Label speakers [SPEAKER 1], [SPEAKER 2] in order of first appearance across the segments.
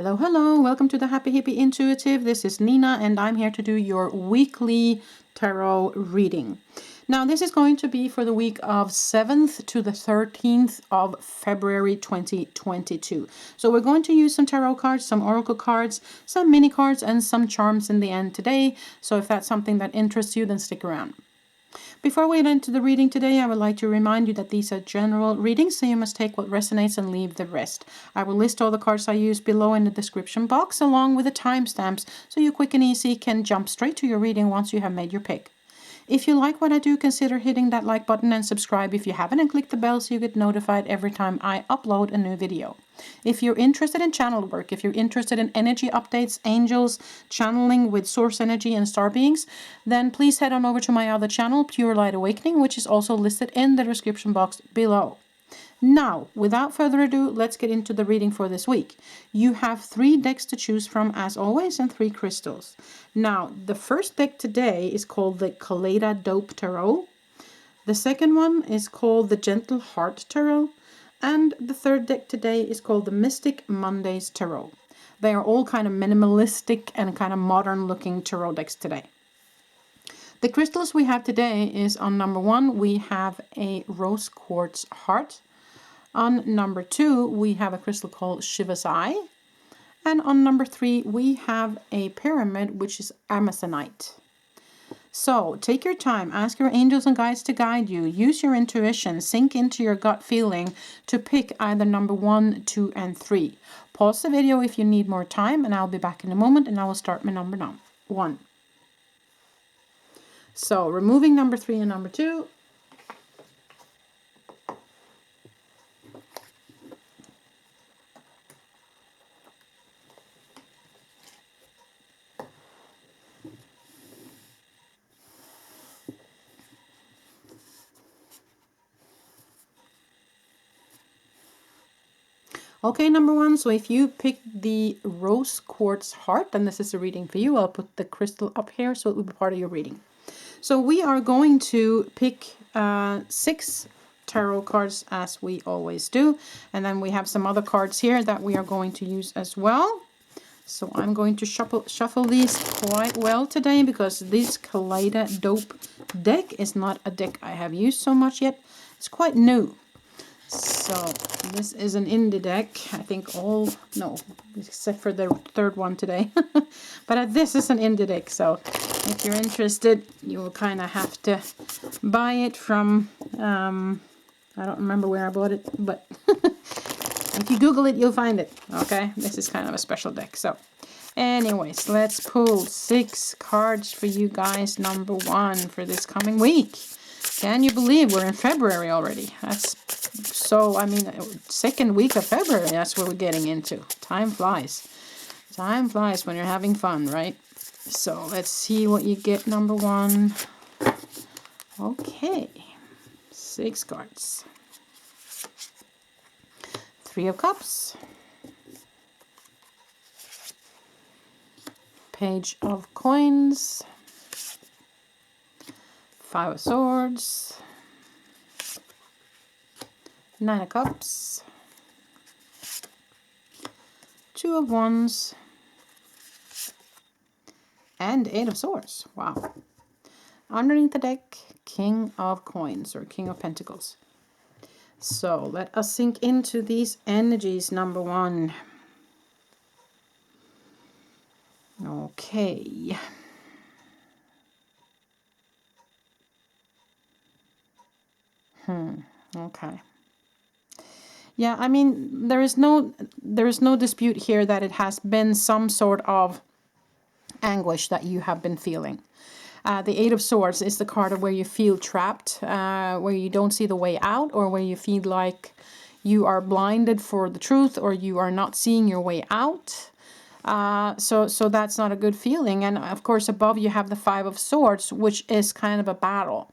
[SPEAKER 1] Hello, hello. Welcome to the Happy Hippie Intuitive. This is Nina and I'm here to do your weekly tarot reading. Now, this is going to be for the week of 7th to the 13th of February 2022. So we're going to use some tarot cards, some oracle cards, some mini cards, and some charms in the end today. So if that's something that interests you, then stick around. Before we get into the reading today, I would like to remind you that these are general readings, so you must take what resonates and leave the rest. I will list all the cards I use below in the description box, along with the timestamps, so you quick and easy can jump straight to your reading once you have made your pick. If you like what I do, consider hitting that like button and subscribe if you haven't, and click the bell so you get notified every time I upload a new video. If you're interested in channel work, if you're interested in energy updates, angels, channeling with source energy and star beings, then please head on over to my other channel, Pure Light Awakening, which is also listed in the description box below. Now, without further ado, let's get into the reading for this week. You have 3 decks to choose from, as always, and 3 crystals. Now, the first deck today is called the Kaleidadope Tarot. The second one is called the Gentle Heart Tarot. And the third deck today is called the Mystic Mondays Tarot. They are all kind of minimalistic and kind of modern looking tarot decks today. The crystals we have today is on number 1, we have a rose quartz heart. On number 2, we have a crystal called Shiva's Eye. And on number 3, we have a pyramid, which is Amazonite. So take your time, ask your angels and guides to guide you, use your intuition, sink into your gut feeling to pick either number 1, 2, and 3. Pause the video if you need more time, and I'll be back in a moment, and I will start my number 1. So removing number 3 and number 2. Okay, number 1, so if you pick the rose quartz heart, then this is a reading for you. I'll put the crystal up here so it will be part of your reading. So we are going to pick 6 tarot cards as we always do. And then we have some other cards here that we are going to use as well. So I'm going to shuffle these quite well today because this Kaleidadope deck is not a deck I have used so much yet. It's quite new. So this is an indie deck, I think except for the third one today. But this is an indie deck, so if you're interested, you will kind of have to buy it from, I don't remember where I bought it, but if you Google it, you'll find it, okay? This is kind of a special deck, so anyways, let's pull 6 cards for you guys, number 1 for this coming week. Can you believe we're in February already? That's so, I mean, second week of February, that's what we're getting into. Time flies. Time flies when you're having fun, right? So let's see what you get, number 1. Okay. 6 cards. 3 of Cups. Page of Coins. 5 of Swords. 9 of Cups. 2 of Wands. And 8 of Swords. Wow. Underneath the deck, King of Coins or King of Pentacles. So let us sink into these energies, number 1. Okay. Okay. Yeah, I mean, there is no dispute here that it has been some sort of anguish that you have been feeling. The 8 of Swords is the card of where you feel trapped, where you don't see the way out, or where you feel like you are blinded for the truth, or you are not seeing your way out. So that's not a good feeling. And of course, above you have the 5 of Swords, which is kind of a battle.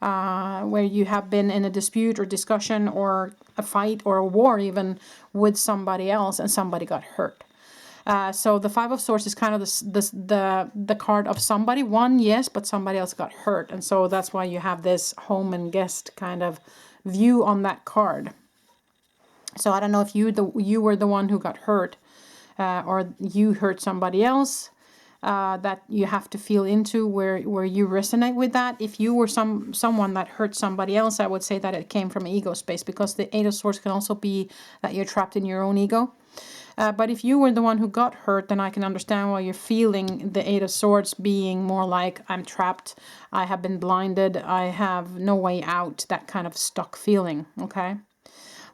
[SPEAKER 1] Where you have been in a dispute or discussion or a fight or a war even with somebody else and somebody got hurt. So the 5 of Swords is kind of the card of somebody won, yes, but somebody else got hurt. And so that's why you have this home and guest kind of view on that card. So I don't know if you were the one who got hurt. or you hurt somebody else, that you have to feel into where you resonate with that. If you were someone that hurt somebody else, I would say that it came from ego space, because the Eight of Swords can also be that you're trapped in your own ego. But if you were the one who got hurt, then I can understand why you're feeling the Eight of Swords being more like, I'm trapped, I have been blinded, I have no way out, that kind of stuck feeling, okay?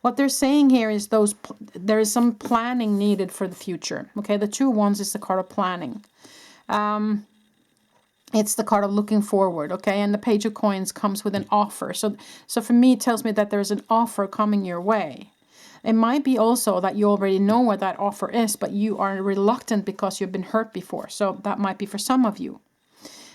[SPEAKER 1] What they're saying here is there is some planning needed for the future, okay? The Two of Wands is the card of planning. It's the card of looking forward, okay? And the Page of Coins comes with an offer. So for me, it tells me that there's an offer coming your way. It might be also that you already know what that offer is, but you are reluctant because you've been hurt before. So that might be for some of you.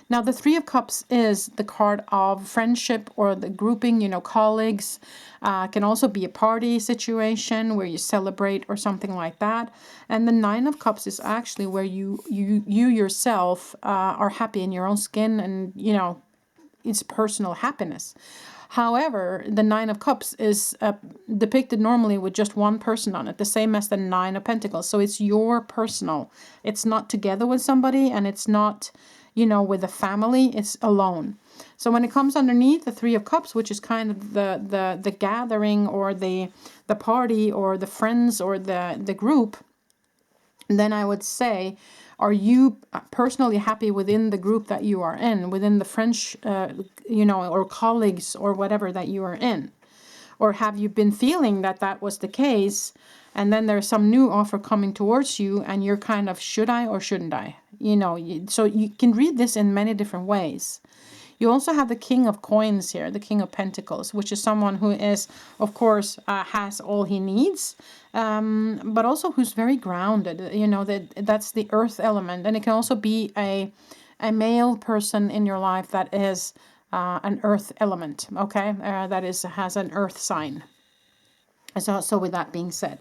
[SPEAKER 1] Now, the Three of Cups is the card of friendship or the grouping, colleagues. Can also be a party situation where you celebrate or something like that. And the Nine of Cups is actually where you yourself are happy in your own skin, and, it's personal happiness. However, the Nine of Cups is depicted normally with just one person on it, the same as the Nine of Pentacles. So it's your personal. It's not together with somebody, and it's not, with a family. It's alone. So when it comes underneath the Three of Cups, which is kind of the gathering or the party or the friends or the group, then I would say, are you personally happy within the group that you are in, within the French, or colleagues or whatever that you are in? Or have you been feeling that was the case, and then there's some new offer coming towards you, and you're kind of, should I or shouldn't I? So you can read this in many different ways. You also have the King of Coins here, the King of Pentacles, which is someone who is, of course, has all he needs, but also who's very grounded. That's the earth element. And it can also be a male person in your life that is an earth element, okay? That has an earth sign. So with that being said,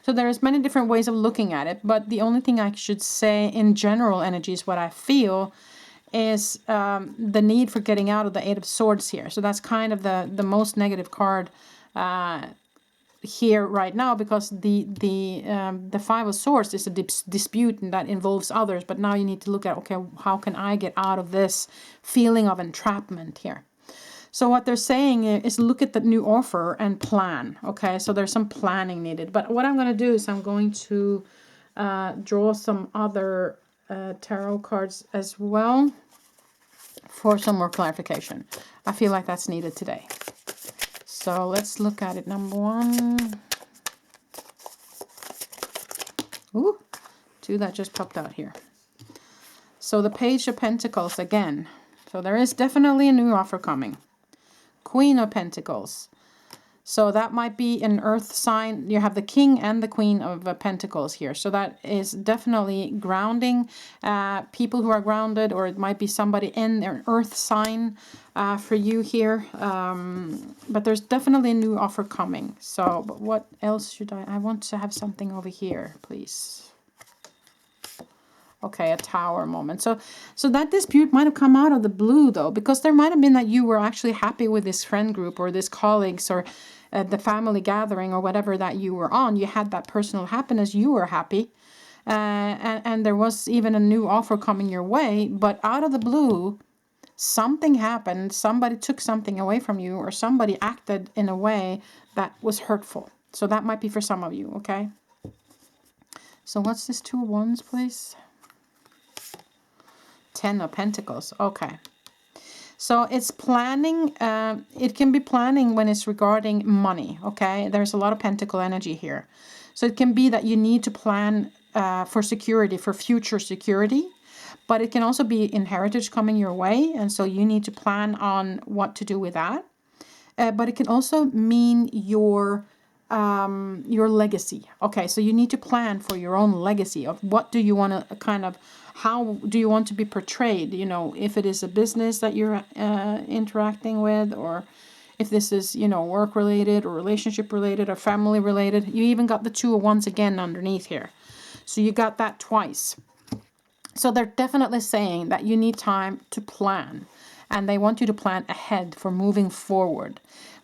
[SPEAKER 1] so there's many different ways of looking at it, but the only thing I should say in general energies, what I feel is the need for getting out of the Eight of Swords here. So that's kind of the most negative card here right now, because the Five of Swords is a dispute, and that involves others. But now you need to look at, okay, how can I get out of this feeling of entrapment here? So what they're saying is look at the new offer and plan. Okay, so there's some planning needed. But what I'm going to do is I'm going to draw some other tarot cards as well for some more clarification. I feel like that's needed today. So let's look at it. Number one. Ooh, two that just popped out here. So the Page of Pentacles again. So there is definitely a new offer coming. Queen of Pentacles. So that might be an earth sign. You have the King and the Queen of Pentacles here. So that is definitely grounding. People who are grounded, or it might be somebody in their earth sign for you here. But there's definitely a new offer coming. So, but what else should I want to have something over here, please. Okay, a Tower moment. So that dispute might have come out of the blue, though, because there might have been that you were actually happy with this friend group or this colleagues or the family gathering or whatever that you were on. You had that personal happiness. You were happy. And there was even a new offer coming your way. But out of the blue, something happened. Somebody took something away from you, or somebody acted in a way that was hurtful. So that might be for some of you, okay? So what's this Two of Wands, please? Ten of Pentacles. Okay. So it's planning. It can be planning when it's regarding money. Okay. There's a lot of pentacle energy here. So it can be that you need to plan for security, for future security. But it can also be inheritance coming your way. And so you need to plan on what to do with that. But it can also mean your legacy. Okay. So you need to plan for your own legacy of what do you want to kind of, how do you want to be portrayed? If it is a business that you're interacting with, or if this is, work related or relationship related or family related. You even got the Two of Wands again underneath here. So you got that twice. So they're definitely saying that you need time to plan. And they want you to plan ahead for moving forward.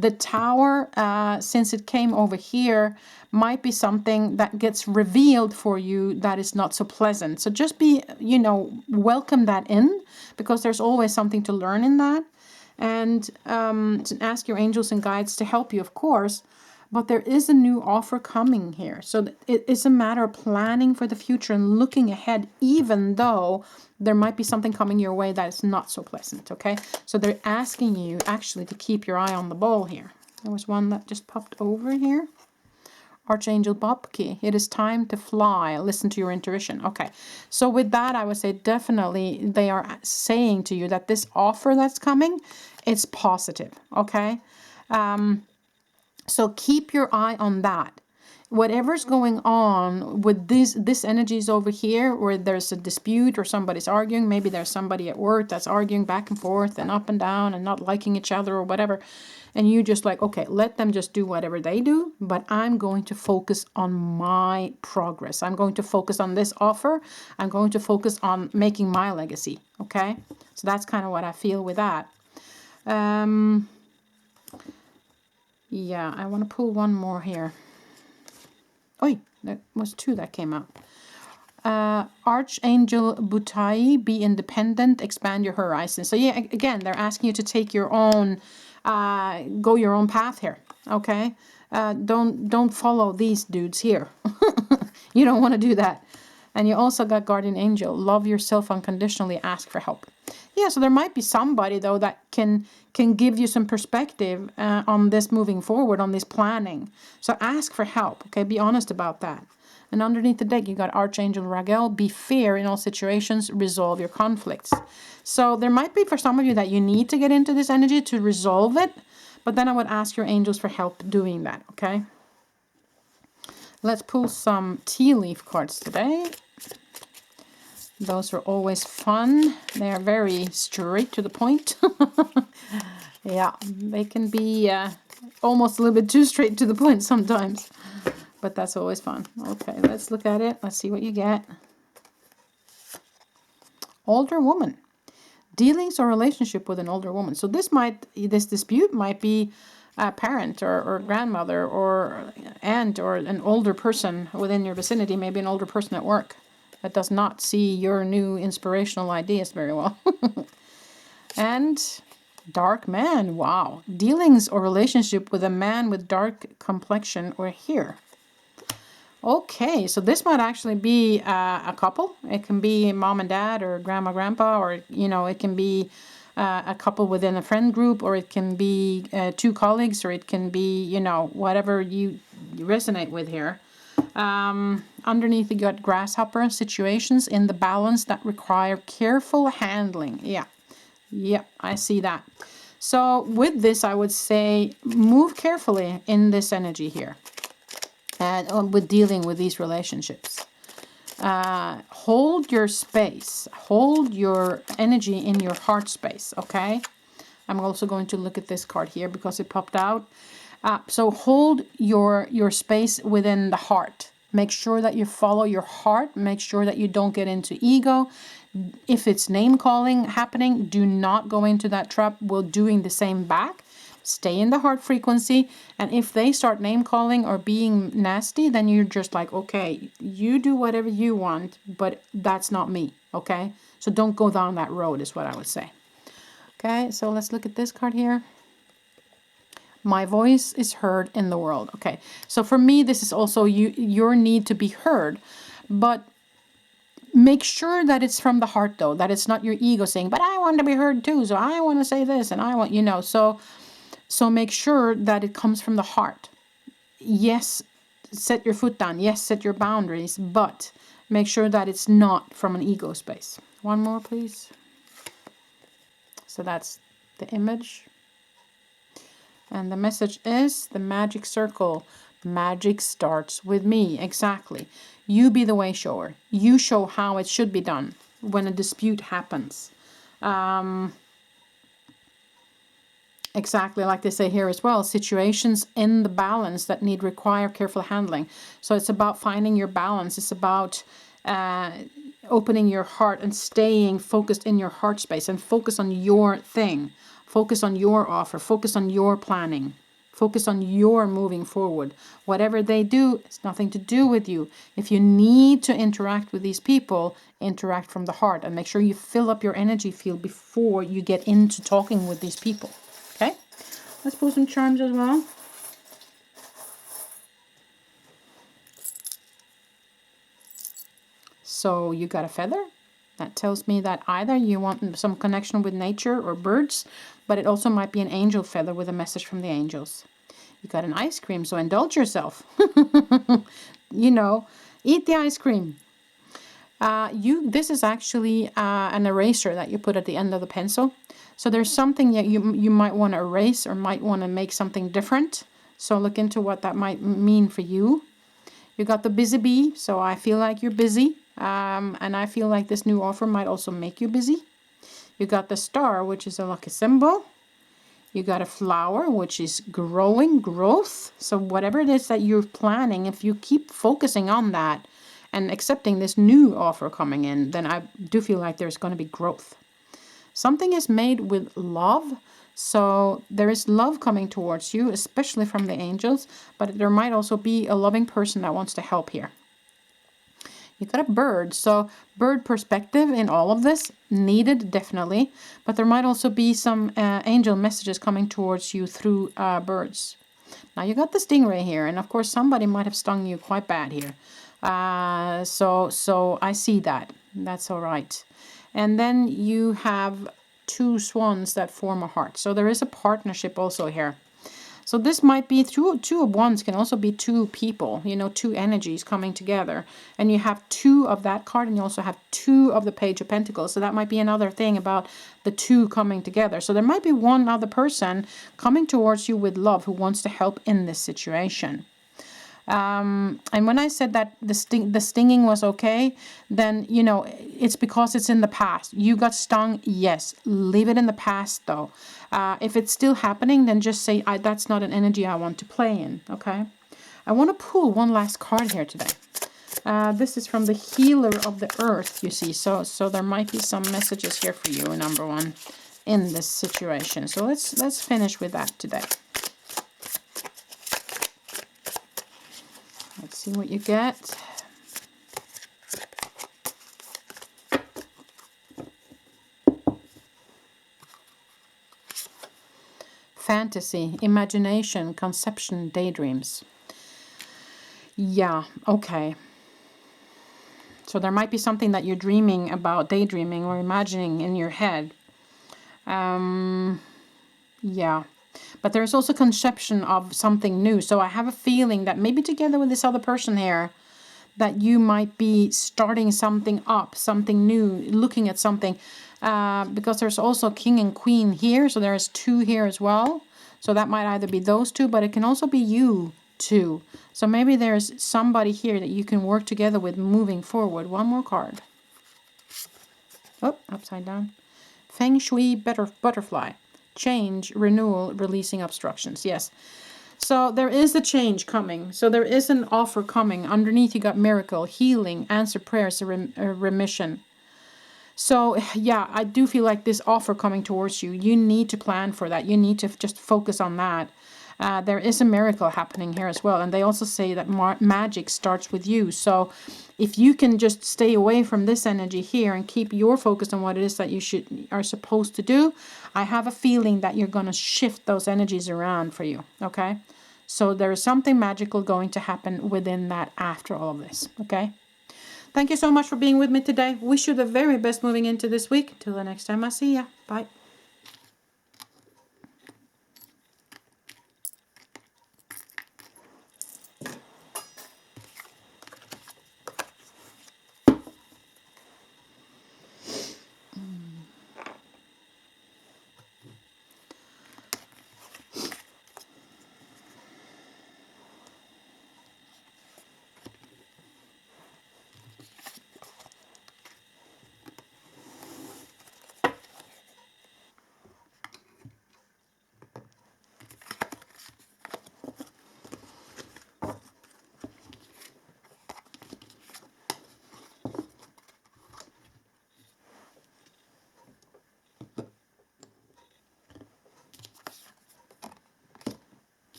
[SPEAKER 1] The Tower, since it came over here, might be something that gets revealed for you that is not so pleasant. So just be, you know, welcome that in, because there's always something to learn in that. And ask your angels and guides to help you, of course. But there is a new offer coming here. So it's a matter of planning for the future and looking ahead, even though there might be something coming your way that is not so pleasant, okay? So they're asking you actually to keep your eye on the ball here. There was one that just popped over here. Archangel Bobke, it is time to fly. Listen to your intuition. Okay, so with that, I would say definitely they are saying to you that this offer that's coming, it's positive, okay? So keep your eye on that. Whatever's going on with this energies over here, where there's a dispute or somebody's arguing, maybe there's somebody at work that's arguing back and forth and up and down and not liking each other or whatever, and you just like, okay, let them just do whatever they do, but I'm going to focus on my progress. I'm going to focus on this offer. I'm going to focus on making my legacy, okay? So that's kind of what I feel with that. Yeah, I want to pull one more here. Oh, there was two that came out. Archangel Butai, be independent, expand your horizons. So yeah, again, they're asking you to take your own, go your own path here. Okay, don't follow these dudes here. You don't want to do that. And you also got Guardian Angel. Love yourself unconditionally. Ask for help. Yeah, so there might be somebody though that can give you some perspective on this moving forward, on this planning. So ask for help. Okay, be honest about that. And underneath the deck, you got Archangel Raguel. Be fair in all situations. Resolve your conflicts. So there might be for some of you that you need to get into this energy to resolve it. But then I would ask your angels for help doing that. Okay. Let's pull some tea leaf cards today. Those are always fun. They are very straight to the point. Yeah, they can be almost a little bit too straight to the point sometimes. But that's always fun. Okay, let's look at it. Let's see what you get. Older woman. Dealings or relationship with an older woman. So this dispute might be a parent or grandmother or aunt or an older person within your vicinity, maybe an older person at work that does not see your new inspirational ideas very well. And dark man. Wow. Dealings or relationship with a man with dark complexion or hair. Okay, so this might actually be a couple. It can be mom and dad or grandma, grandpa, or, you know, it can be a couple within a friend group, or it can be two colleagues, or it can be, you know, whatever you resonate with here. Underneath you got grasshopper situations in the balance that require careful handling. Yeah, I see that. So with this, I would say move carefully in this energy here. And with dealing with these relationships. Hold your space. Hold your energy in your heart space, okay? I'm also going to look at this card here because it popped out. So hold your space within the heart. Make sure that you follow your heart. Make sure that you don't get into ego. If it's name calling happening, do not go into that trap while doing the same back. Stay in the heart frequency, and if they start name calling or being nasty, then you're just like, okay, you do whatever you want, but that's not me, okay? So don't go down that road is what I would say. Okay, so let's look at this card here. My voice is heard in the world. Okay, so for me, this is also your need to be heard, but make sure that it's from the heart though, that it's not your ego saying, but I want to be heard too, so I want to say this, and I want, you know, so make sure that it comes from the heart. Yes, set your foot down. Yes, set your boundaries, but make sure that it's not from an ego space. One more, please. So that's the image. And the message is the magic circle. Magic starts with me. Exactly. You be the way shower. You show how it should be done when a dispute happens. Exactly like they say here as well, situations in the balance that require careful handling. So it's about finding your balance. It's about opening your heart and staying focused in your heart space and focus on your thing. Focus on your offer. Focus on your planning. Focus on your moving forward. Whatever they do, it's nothing to do with you. If you need to interact with these people, interact from the heart and make sure you fill up your energy field before you get into talking with these people. Okay? Let's pull some charms as well. So you got a feather. That tells me that either you want some connection with nature or birds, but it also might be an angel feather with a message from the angels. You got an ice cream, so indulge yourself. You know, eat the ice cream. This is actually an eraser that you put at the end of the pencil. So there's something that you might want to erase or might want to make something different. So look into what that might mean for you. You got the busy bee, so I feel like you're busy. And I feel like this new offer might also make you busy. You got the star, which is a lucky symbol. You got a flower, which is growth. So whatever it is that you're planning, if you keep focusing on that and accepting this new offer coming in, then I do feel like there's going to be growth. Something is made with love. So there is love coming towards you, especially from the angels, but there might also be a loving person that wants to help here. You got a bird, so bird perspective in all of this, needed definitely, but there might also be some angel messages coming towards you through birds. Now you got the stingray here, and of course somebody might have stung you quite bad here. So I see that. That's all right. And then you have two swans that form a heart. So there is a partnership also here. So this might be two of wands can also be two people, you know, two energies coming together. And you have two of that card and you also have two of the Page of Pentacles. So that might be another thing about the two coming together. So there might be one other person coming towards you with love who wants to help in this situation. And when I said that the stinging was okay, then, you know, it's because it's in the past. You got stung, yes. Leave it in the past, though. If it's still happening, then just say, that's not an energy I want to play in, okay? I want to pull one last card here today. This is from the Healer of the Earth, you see. So there might be some messages here for you, number one, in this situation. So let's finish with that today. Let's see what you get. Fantasy, imagination, conception, daydreams. Yeah, okay. So there might be something that you're dreaming about, daydreaming or imagining in your head. Yeah. But there's also conception of something new. So I have a feeling that maybe together with this other person here, that you might be starting something up, something new, looking at something. Because there's also King and Queen here. So there's two here as well. So that might either be those two, but it can also be you two. So maybe there's somebody here that you can work together with moving forward. One more card. Oh, upside down. Feng Shui butterfly. Change, renewal, releasing obstructions. Yes. So there is a change coming. So there is an offer coming. Underneath you got miracle, healing, answer prayers, remission. So yeah, I do feel like this offer coming towards you, you need to plan for that. You need to just focus on that. There is a miracle happening here as well. And they also say that magic starts with you. So if you can just stay away from this energy here and keep your focus on what it is that you are supposed to do, I have a feeling that you're going to shift those energies around for you. Okay. So there is something magical going to happen within that after all of this. Okay. Thank you so much for being with me today. Wish you the very best moving into this week. Till the next time I see ya. Bye.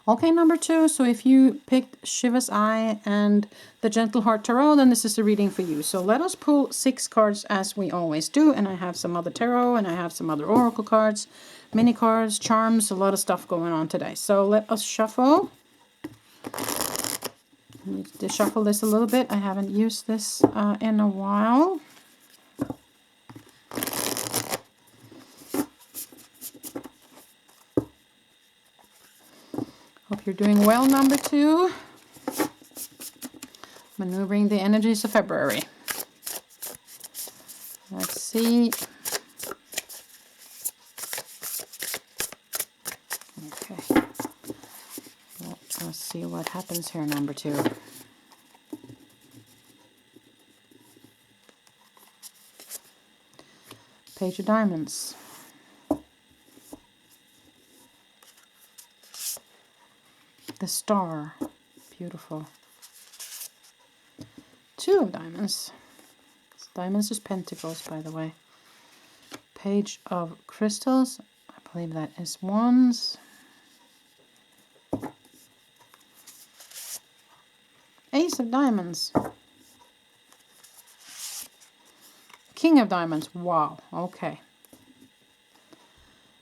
[SPEAKER 1] Okay, number 2. So if you picked Shiva's Eye and the Gentle Heart Tarot, then this is the reading for you. So let us pull 6 cards as we always do. And I have some other tarot and I have some other oracle cards, mini cards, charms, a lot of stuff going on today. So let us shuffle. I need to shuffle this a little bit. I haven't used this in a while. Hope you're doing well, number 2. Maneuvering the energies of February. Let's see. Okay. Let's see what happens here, number 2. Page of Diamonds. The Star. Beautiful. 2 of Diamonds. Diamonds is Pentacles, by the way. Page of Crystals. I believe that is Wands. Ace of Diamonds. King of Diamonds. Wow. Okay.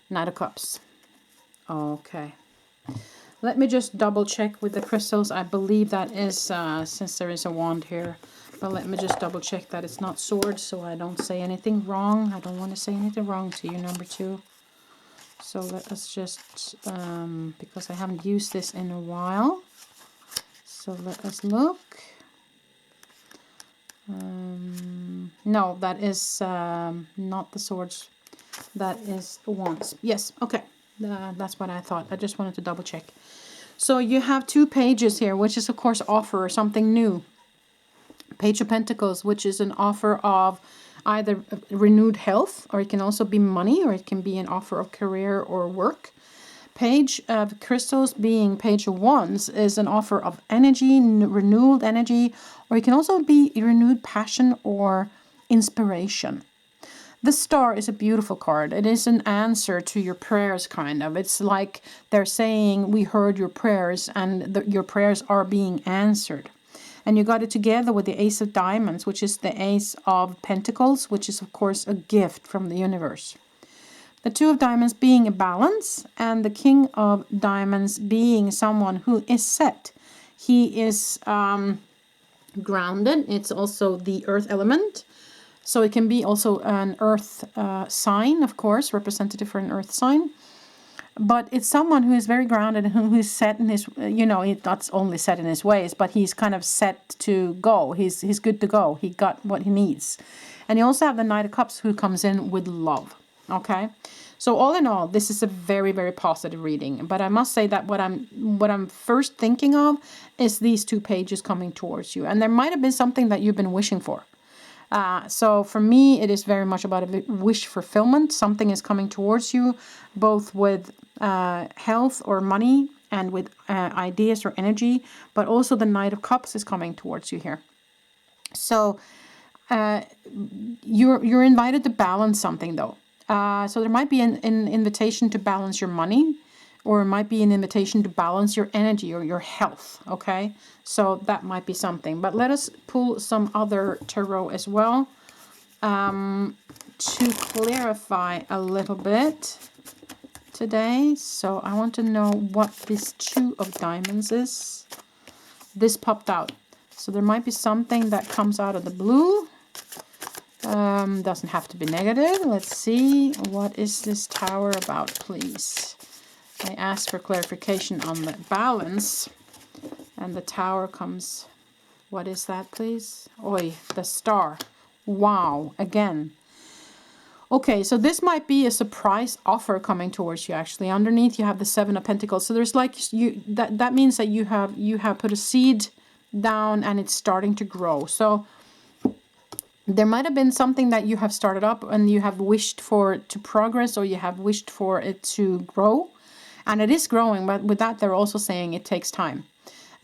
[SPEAKER 1] Knight of Cups. Okay. Let me just double check with the crystals. I believe that is, since there is a wand here, but let me just double check that it's not swords, so I don't say anything wrong. I don't want to say anything wrong to you, number 2. So let us just, because I haven't used this in a while, so let us look. No, that is not the swords. That is the wands. Yes, okay. That's what I thought. I just wanted to double check. So you have 2 pages here, which is of course offer or something new. Page of Pentacles, which is an offer of either renewed health, or it can also be money, or it can be an offer of career or work. Page of Crystals, being Page of Wands, is an offer of energy, renewed energy, or it can also be renewed passion or inspiration. The Star is a beautiful card. It is an answer to your prayers, kind of. It's like they're saying, we heard your prayers, and your prayers are being answered. And you got it together with the Ace of Diamonds, which is the Ace of Pentacles, which is, of course, a gift from the universe. The 2 of Diamonds being a balance, and the King of Diamonds being someone who is set. He is grounded. It's also the earth element. So it can be also an earth sign, of course, representative for an earth sign. But it's someone who is very grounded and who is set in his, he's not only set in his ways, but he's kind of set to go. He's good to go. He got what he needs. And you also have the Knight of Cups who comes in with love. Okay. So all in all, this is a very, very positive reading. But I must say that what I'm first thinking of is these 2 pages coming towards you. And there might have been something that you've been wishing for. So for me, it is very much about a wish fulfillment. Something is coming towards you, both with health or money and with ideas or energy, but also the Knight of Cups is coming towards you here. So you're invited to balance something, though. So there might be an invitation to balance your money, or it might be an invitation to balance your energy or your health, okay? So that might be something. But let us pull some other tarot as well to clarify a little bit today. So I want to know what this 2 of Diamonds is. This popped out. So there might be something that comes out of the blue. Doesn't have to be negative. Let's see. What is this Tower about, please? I asked for clarification on the balance, and the Tower comes. What is that, please? Oi, the Star. Wow, again. Okay, so this might be a surprise offer coming towards you. Actually, underneath you have the 7 of Pentacles. So there's like that means that you have put a seed down and it's starting to grow. So there might have been something that you have started up and you have wished for it to progress, or you have wished for it to grow. And it is growing, but with that, they're also saying it takes time.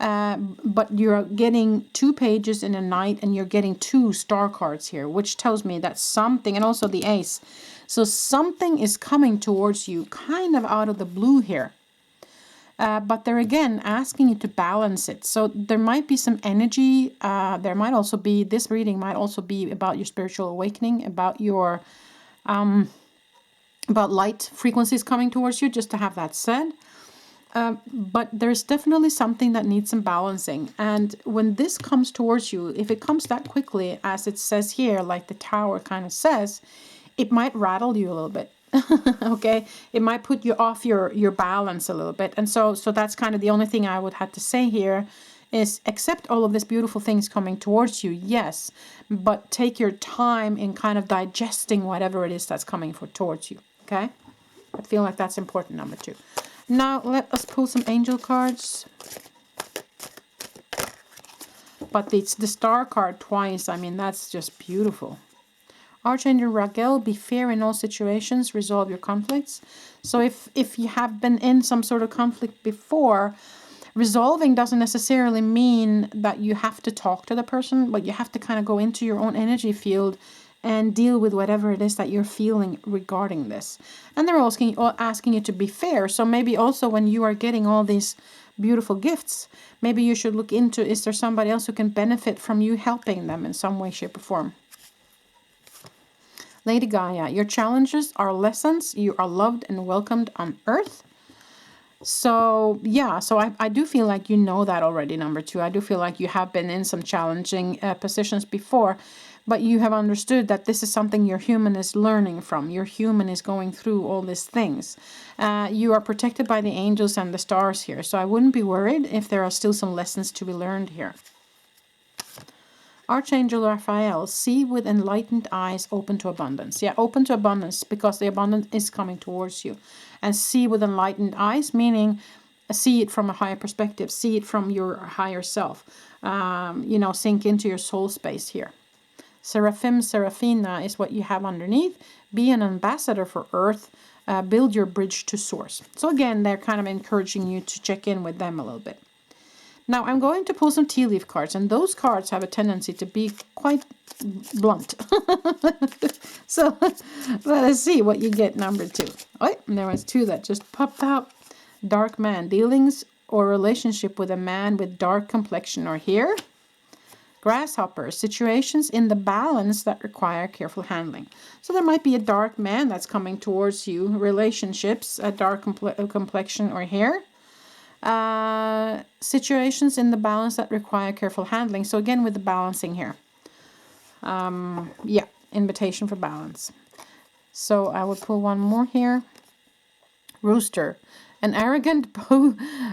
[SPEAKER 1] But you're getting 2 pages in a night, and you're getting 2 star cards here, which tells me that something, and also the Ace. So something is coming towards you kind of out of the blue here. but they're again asking you to balance it. So there might be some energy. There might also be, this reading might also be about your spiritual awakening, about your about light frequencies coming towards you, just to have that said. But there's definitely something that needs some balancing. And when this comes towards you, if it comes that quickly, as it says here, like the tower kind of says, it might rattle you a little bit. Okay, it might put you off your balance a little bit. And so that's kind of the only thing I would have to say here is accept all of these beautiful things coming towards you, yes, but take your time in kind of digesting whatever it is that's coming towards you. Okay, I feel like that's important, number 2. Now let us pull some angel cards. But it's the star card twice. I mean, that's just beautiful. Archangel Oracle, be fair in all situations, resolve your conflicts. So if you have been in some sort of conflict before, resolving doesn't necessarily mean that you have to talk to the person, but you have to kind of go into your own energy field and deal with whatever it is that you're feeling regarding this. And they're asking you to be fair. So maybe also when you are getting all these beautiful gifts, maybe you should look into, is there somebody else who can benefit from you helping them in some way, shape, or form? Lady Gaia, your challenges are lessons. You are loved and welcomed on earth. So yeah, so I do feel like you know that already, number 2. I do feel like you have been in some challenging positions before, but you have understood that this is something your human is learning from. Your human is going through all these things. You are protected by the angels and the stars here, so I wouldn't be worried if there are still some lessons to be learned here. Archangel Raphael, see with enlightened eyes, open to abundance. Yeah, open to abundance, because the abundance is coming towards you. And see with enlightened eyes, meaning see it from a higher perspective, see it from your higher self. You know, sink into your soul space here. Seraphim, Seraphina is what you have underneath. Be an ambassador for Earth. Build your bridge to source. So again, they're kind of encouraging you to check in with them a little bit. Now I'm going to pull some tea leaf cards, and those cards have a tendency to be quite blunt. So let us see what you get, number 2. Oh, there was 2 that just popped out. Dark man, dealings or relationship with a man with dark complexion or hair. Grasshopper, situations in the balance that require careful handling. So there might be a dark man that's coming towards you. Relationships, a dark complexion or hair. Situations in the balance that require careful handling. So again, with the balancing here. Yeah, invitation for balance. So I will pull one more here. Rooster, an arrogant,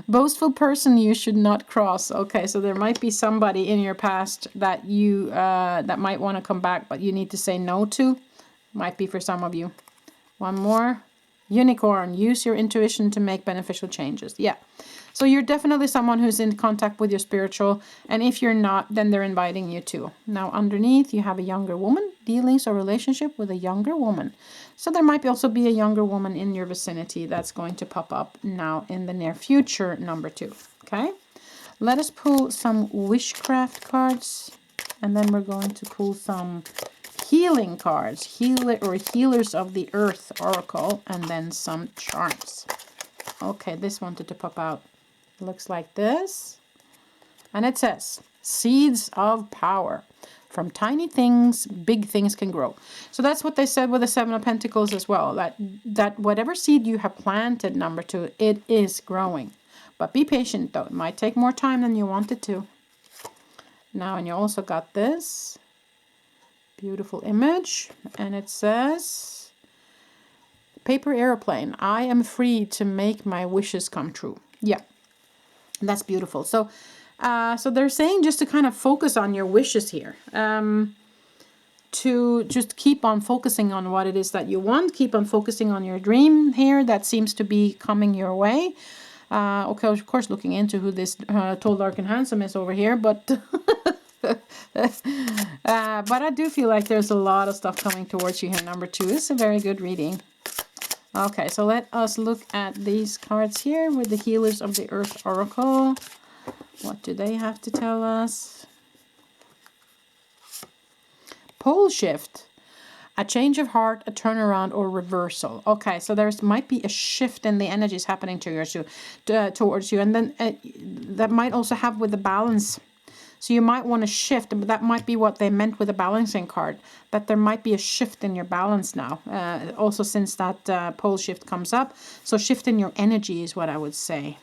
[SPEAKER 1] boastful person you should not cross. Okay, so there might be somebody in your past that you that might want to come back, but you need to say no to. Might be for some of you. One more. Unicorn, use your intuition to make beneficial changes. Yeah. So you're definitely someone who's in contact with your spiritual, and if you're not, then they're inviting you to. Now underneath you have a younger woman, dealings or relationship with a younger woman. So there might also be a younger woman in your vicinity that's going to pop up now in the near future, number 2. Okay, let us pull some wishcraft cards, and then we're going to pull some healing cards, healers of the earth oracle, and then some charms. Okay, this wanted to pop out. Looks like this, and it says seeds of power. From tiny things big things can grow. So that's what they said with the 7 of Pentacles as well, that whatever seed you have planted, number 2, it is growing. But be patient though, it might take more time than you want it to. Now, and you also got this beautiful image, and it says paper airplane, I am free to make my wishes come true. Yeah, that's beautiful. So so they're saying just to kind of focus on your wishes here, to just keep on focusing on what it is that you want, keep on focusing on your dream here that seems to be coming your way. Okay, of course looking into who this tall, dark and handsome is over here, but but I do feel like there's a lot of stuff coming towards you here, number 2. It's a very good reading. Okay, so let us look at these cards here with the healers of the earth oracle. What do they have to tell us? Pole shift. A change of heart, a turnaround, or reversal. Okay, so there might be a shift in the energies happening towards you. And then that might also have with the balance. So you might want to shift, but that might be what they meant with the balancing card, that there might be a shift in your balance now. Also, since that pole shift comes up. So shift in your energy is what I would say.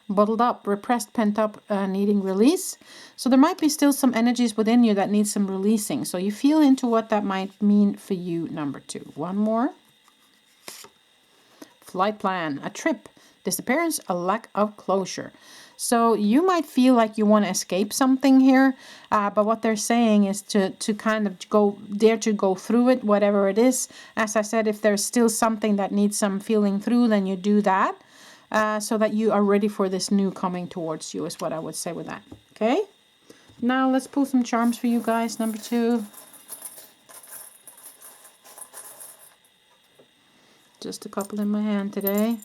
[SPEAKER 1] Bottled up, repressed, pent up, needing release. So there might be still some energies within you that need some releasing. So you feel into what that might mean for you, number 2. One more. Flight plan, a trip, disappearance, a lack of closure. So you might feel like you want to escape something here, but what they're saying is to kind of dare to go through it, whatever it is. As I said, if there's still something that needs some feeling through, then you do that. So that you are ready for this new coming towards you is what I would say with that. Okay. Now let's pull some charms for you guys. Number 2. Just a couple in my hand today.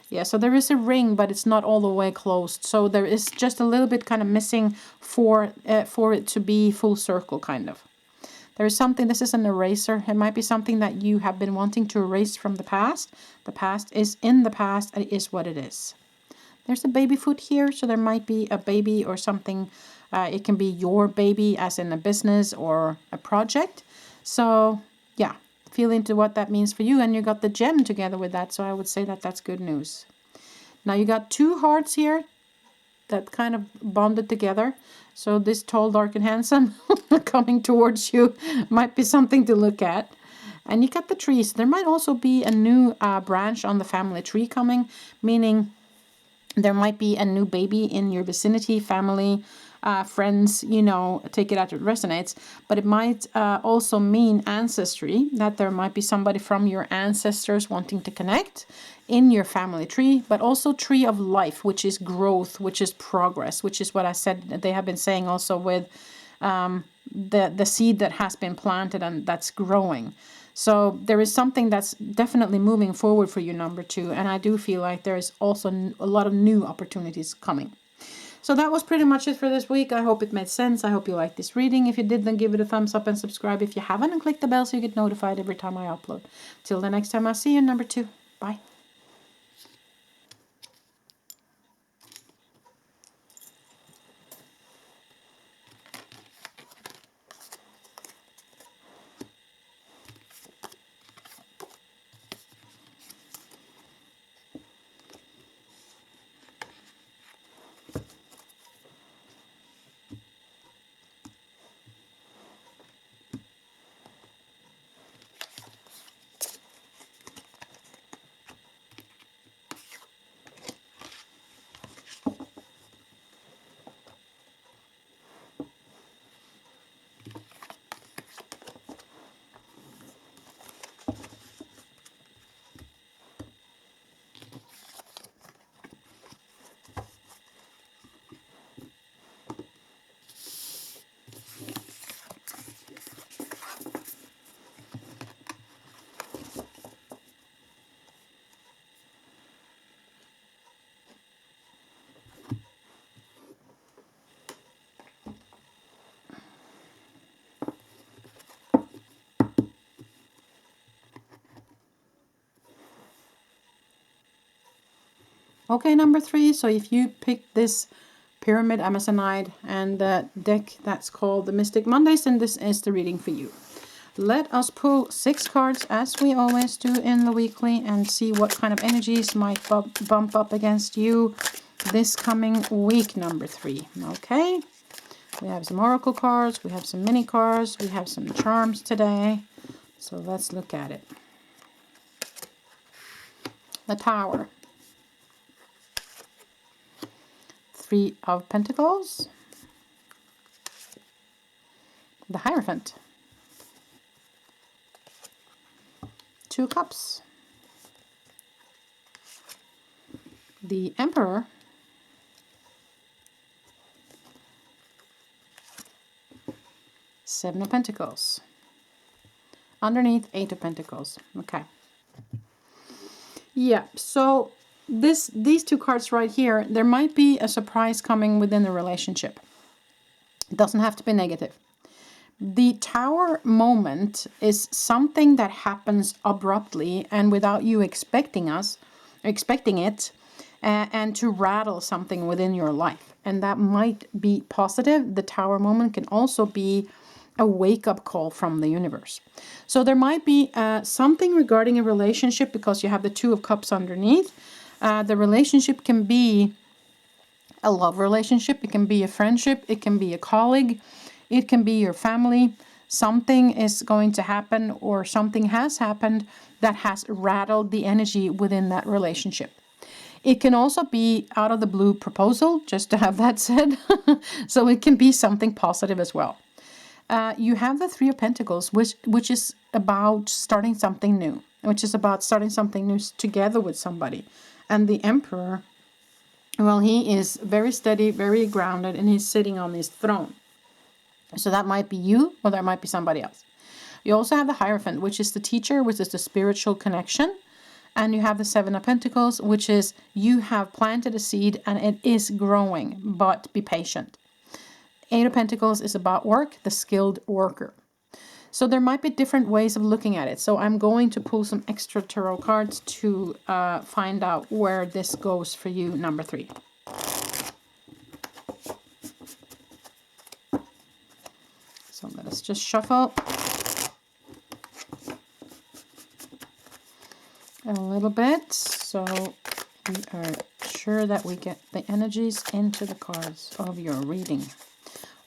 [SPEAKER 1] Yeah, so there is a ring, but it's not all the way closed. So there is just a little bit kind of missing for it to be full circle, kind of. There is something, this is an eraser. It might be something that you have been wanting to erase from the past. The past is in the past, and it is what it is. There's a baby foot here, so there might be a baby or something. It can be your baby, as in a business or a project. So, yeah, feel into what that means for you. And you got the gem together with that, so I would say that that's good news. Now you got 2 hearts here that kind of bonded together. So this tall, dark, and handsome coming towards you might be something to look at. And you got the trees. There might also be a new branch on the family tree coming, meaning there might be a new baby in your vicinity, family, friends, you know, take it out if it resonates. But it might also mean ancestry, that there might be somebody from your ancestors wanting to connect in your family tree, but also tree of life, which is growth, which is progress, which is what I said they have been saying also with the seed that has been planted and that's growing. So there is something that's definitely moving forward for you, number 2. And I do feel like there is also a lot of new opportunities coming. So that was pretty much it for this week. I hope it made sense. I hope you liked this reading. If you did, then give it a thumbs up and subscribe if you haven't, and click the bell so you get notified every time I upload. Till the next time I see you, number 2. Bye. Okay, number 3. So if you pick this Pyramid Amazonite and the deck that's called the Mystic Mondays, then this is the reading for you. Let us pull 6 cards as we always do in the weekly and see what kind of energies might bump up against you this coming week, number 3. Okay, we have some oracle cards, we have some mini cards, we have some charms today. So let's look at it. The Tower. 3 of Pentacles. The Hierophant. 2 of Cups. The Emperor. Seven of Pentacles. Underneath, 8 of Pentacles. Okay. Yeah, so these 2 cards right here, there might be a surprise coming within the relationship. It doesn't have to be negative. The Tower moment is something that happens abruptly and without you expecting it, and to rattle something within your life. And that might be positive. The Tower moment can also be a wake-up call from the universe. So there might be something regarding a relationship, because you have the Two of Cups underneath. The relationship can be a love relationship, it can be a friendship, it can be a colleague, it can be your family. Something is going to happen, or something has happened that has rattled the energy within that relationship. It can also be out of the blue proposal, just to have that said. So it can be something positive as well. You have the Three of Pentacles, which is about starting something new, which is about starting something new together with somebody. And the Emperor, well, he is very steady, very grounded, and he's sitting on his throne. So that might be you, or that might be somebody else. You also have the Hierophant, which is the teacher, which is the spiritual connection. And you have the Seven of Pentacles, which is you have planted a seed and it is growing, but be patient. Eight of Pentacles is about work, the skilled worker. So there might be different ways of looking at it. So I'm going to pull some extra tarot cards to find out where this goes for you, number 3. So let's just shuffle a little bit, so we are sure that we get the energies into the cards of your reading.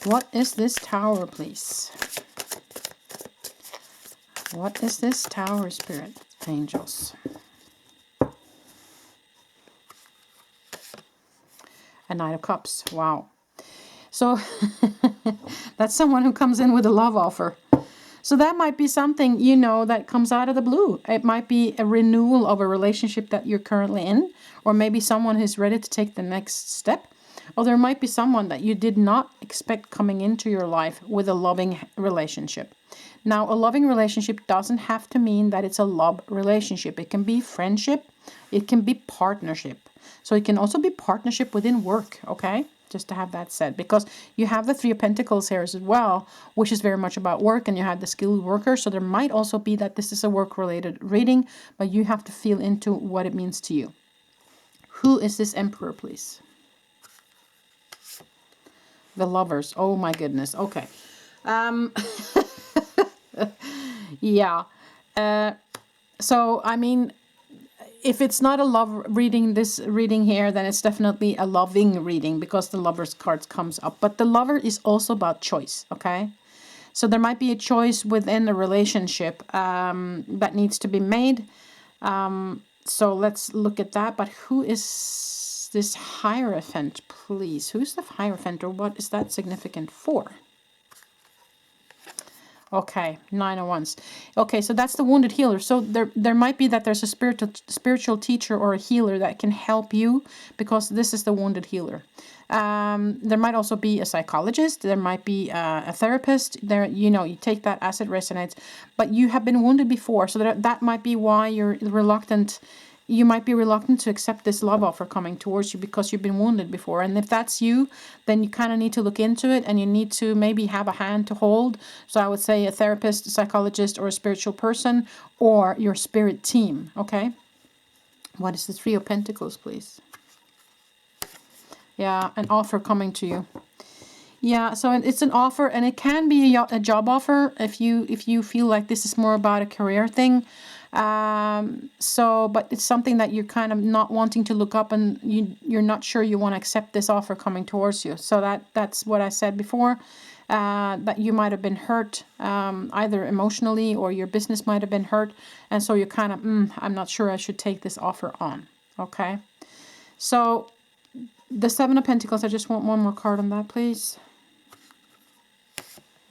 [SPEAKER 1] What is this Tower, please? What is this Tower, Spirit Angels? A Knight of Cups. Wow. So that's someone who comes in with a love offer. So that might be something, you know, that comes out of the blue. It might be a renewal of a relationship that you're currently in, or maybe someone who's ready to take the next step. Or there might be someone that you did not expect coming into your life with a loving relationship. Now, a loving relationship doesn't have to mean that it's a love relationship. It can be friendship. It can be partnership. So it can also be partnership within work, okay? Just to have that said, because you have the Three of Pentacles here as well, which is very much about work, and you have the skilled worker. So there might also be that this is a work-related reading, but you have to feel into what it means to you. Who is this Emperor, please? The Lovers. Oh my goodness. Okay. Yeah. So, I mean, if it's not a love reading, this reading here, then it's definitely a loving reading, because the Lovers cards comes up. But the Lover is also about choice, okay? So there might be a choice within a relationship that needs to be made. So let's look at that. But who is this Hierophant, please? Who's the Hierophant, or what is that significant for? Okay, 9 of Wands. Okay, so that's the wounded healer. So there might be that there's a spiritual teacher or a healer that can help you, because this is the wounded healer. There might also be a psychologist. There might be a therapist. There, you know, you take that as it resonates. But you have been wounded before, so that might be why you're reluctant. You might be reluctant to accept this love offer coming towards you, because you've been wounded before. And if that's you, then you kind of need to look into it, and you need to maybe have a hand to hold. So I would say a therapist, a psychologist, or a spiritual person, or your spirit team, okay? What is the Three of Pentacles, please? Yeah, an offer coming to you. Yeah, so it's an offer, and it can be a job offer if you feel like this is more about a career thing. But it's something that you're kind of not wanting to look up, and you're not sure you want to accept this offer coming towards you. So that's what I said before, that you might have been hurt, either emotionally, or your business might have been hurt, and so you're kind of I'm not sure I should take this offer on. Okay, so the Seven of Pentacles, I just want one more card on that, please.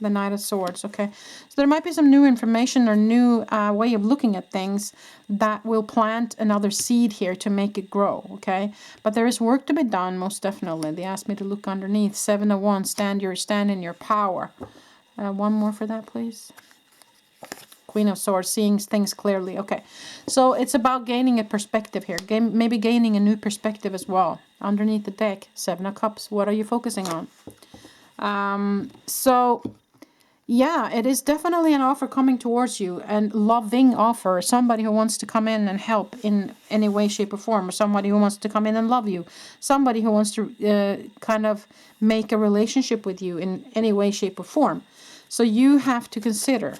[SPEAKER 1] The Knight of Swords, okay. So there might be some new information or new way of looking at things that will plant another seed here to make it grow, okay. But there is work to be done, most definitely. They asked me to look underneath. 7 of Wands, stand in your power. One more for that, please. Queen of Swords, seeing things clearly. Okay, so it's about gaining a perspective here. Maybe gaining a new perspective as well. Underneath the deck, 7 of Cups. What are you focusing on? So Yeah, it is definitely an offer coming towards you, and loving offer. Somebody who wants to come in and help in any way, shape, or form, or somebody who wants to come in and love you. Somebody who wants to kind of make a relationship with you in any way, shape, or form. So you have to consider.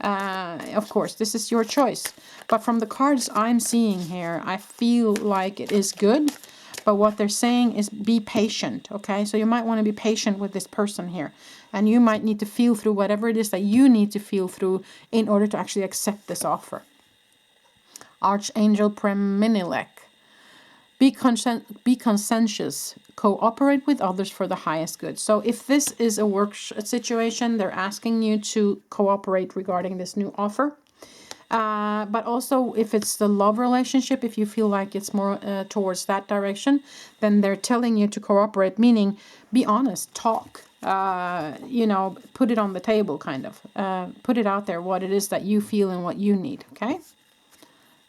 [SPEAKER 1] Of course, this is your choice. But from the cards I'm seeing here, I feel like it is good. But what they're saying is be patient, okay? So you might want to be patient with this person here. And you might need to feel through whatever it is that you need to feel through in order to actually accept this offer. Archangel Preminilek. Be conscientious. Cooperate with others for the highest good. So if this is a work situation, they're asking you to cooperate regarding this new offer. But also if it's the love relationship, if you feel like it's more towards that direction, then they're telling you to cooperate, meaning be honest, talk, put it on the table, kind of. Put it out there, what it is that you feel and what you need, okay?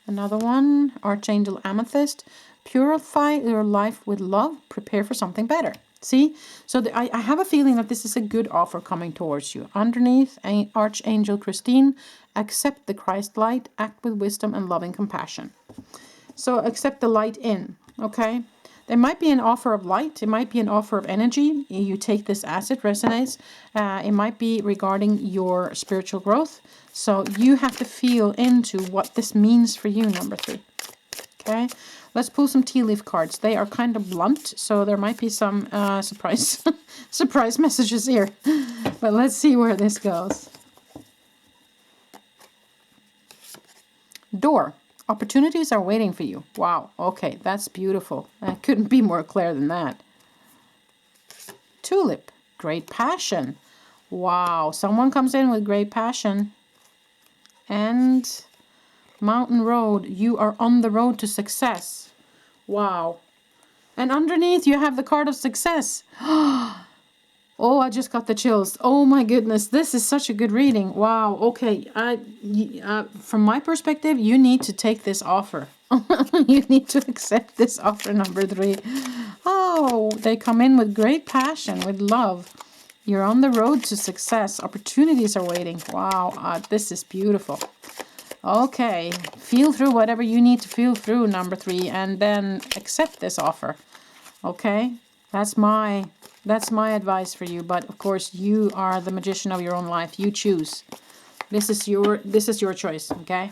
[SPEAKER 1] Another one, Archangel Amethyst. Purify your life with love. Prepare for something better. See? So I have a feeling that this is a good offer coming towards you. Underneath, Archangel Christine. Accept the Christ light. Act with wisdom and loving compassion. So accept the light in. Okay? There might be an offer of light. It might be an offer of energy. You take this as it resonates. It might be regarding your spiritual growth. So you have to feel into what this means for you, number 3. Okay? Let's pull some tea leaf cards. They are kind of blunt, so there might be some surprise messages here. But let's see where this goes. Door. Opportunities are waiting for you. Wow. Okay, that's beautiful. I couldn't be more clear than that. Tulip. Great passion. Wow. Someone comes in with great passion. And Mountain Road. You are on the road to success. Wow. And underneath you have the card of success. Oh, I just got the chills. Oh my goodness, this is such a good reading. Wow. Okay, from my perspective, you need to take this offer. You need to accept this offer, number 3. Oh, they come in with great passion, with love. You're on the road to success. Opportunities are waiting. Wow, this is beautiful. Okay, feel through whatever you need to feel through, number 3, and then accept this offer. Okay, that's my advice for you. But of course, you are the magician of your own life. You choose. This is your choice. Okay.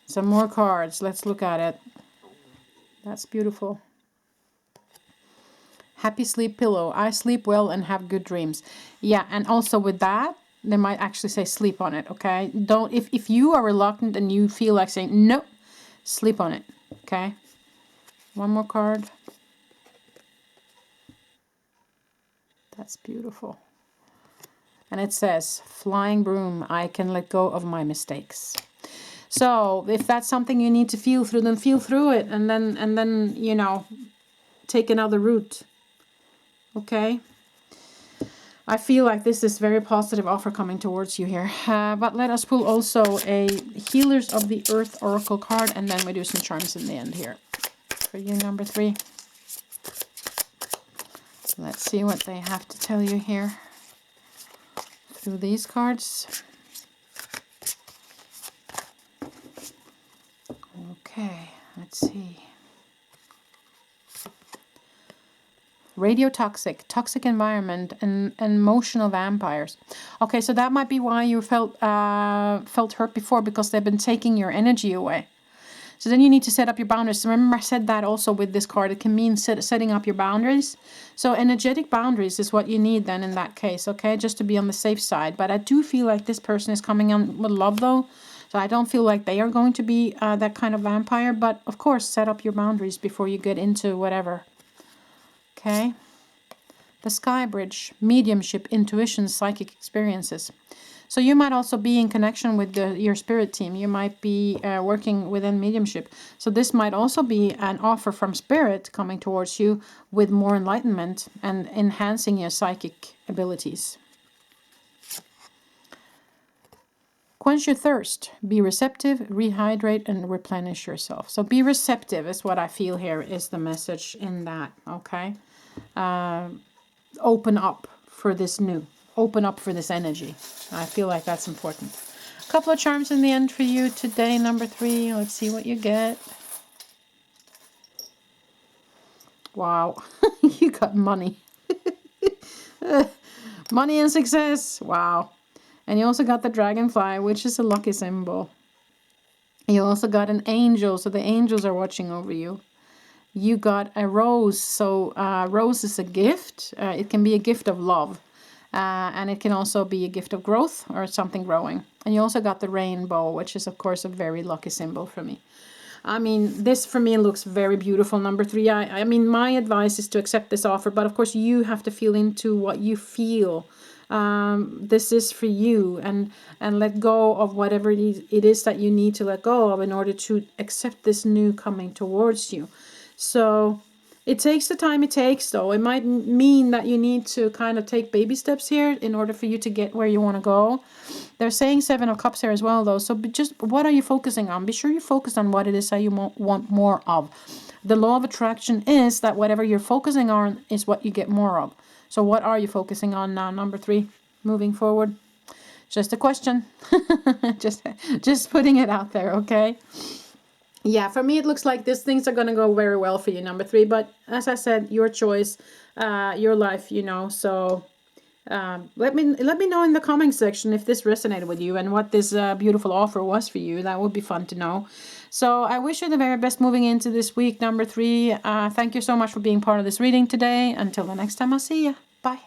[SPEAKER 1] Some more cards. Let's look at it. That's beautiful. Happy sleep pillow. I sleep well and have good dreams. Yeah, and also with that, they might actually say sleep on it. Okay. Don't if you are reluctant and you feel like saying no, sleep on it. Okay. One more card. That's beautiful. And it says, flying broom, I can let go of my mistakes. So if that's something you need to feel through, then feel through it. And then take another route. Okay. I feel like this is very positive offer coming towards you here. But let us pull also a Healers of the Earth Oracle card. And then we do some charms in the end here. For you, number 3. Let's see what they have to tell you here through these cards. Okay, let's see. Radiotoxic, toxic environment, and emotional vampires. Okay, so that might be why you felt hurt before, because they've been taking your energy away. So then you need to set up your boundaries. Remember, I said that also with this card. It can mean setting up your boundaries. So energetic boundaries is what you need then in that case, okay? Just to be on the safe side. But I do feel like this person is coming in with love, though. So I don't feel like they are going to be that kind of vampire. But, of course, set up your boundaries before you get into whatever. Okay? The Sky Bridge, mediumship, intuition, psychic experiences. So you might also be in connection with your spirit team. You might be working within mediumship. So this might also be an offer from spirit coming towards you with more enlightenment and enhancing your psychic abilities. Quench your thirst. Be receptive, rehydrate, and replenish yourself. So be receptive is what I feel here is the message in that, okay? Open up for this new. open up for this energy. I feel like that's important. A couple of charms in the end for you today, number 3. Let's see what you get. Wow, you got money. Money and success. Wow. And you also got the dragonfly, which is a lucky symbol. You also got an angel, so the angels are watching over you. You got a rose, so rose is a gift. It can be a gift of love. And it can also be a gift of growth or something growing. And you also got the rainbow, which is, of course, a very lucky symbol for me. I mean, this for me looks very beautiful, number 3. I mean, my advice is to accept this offer, but of course you have to feel into what you feel. This is for you, and let go of whatever it is that you need to let go of in order to accept this new coming towards you. So it takes the time it takes, though. It might mean that you need to kind of take baby steps here in order for you to get where you want to go. They're saying 7 of Cups here as well, though. So just what are you focusing on? Be sure you focus on what it is that you want more of. The law of attraction is that whatever you're focusing on is what you get more of. So what are you focusing on now, number 3, moving forward? Just a question. just putting it out there, okay? Yeah, for me it looks like these things are going to go very well for you, number 3. But as I said, your choice, your life, you know. So let me know in the comment section if this resonated with you and what this beautiful offer was for you. That would be fun to know. So I wish you the very best moving into this week, number 3. Thank you so much for being part of this reading today. Until the next time, I'll see you. Bye.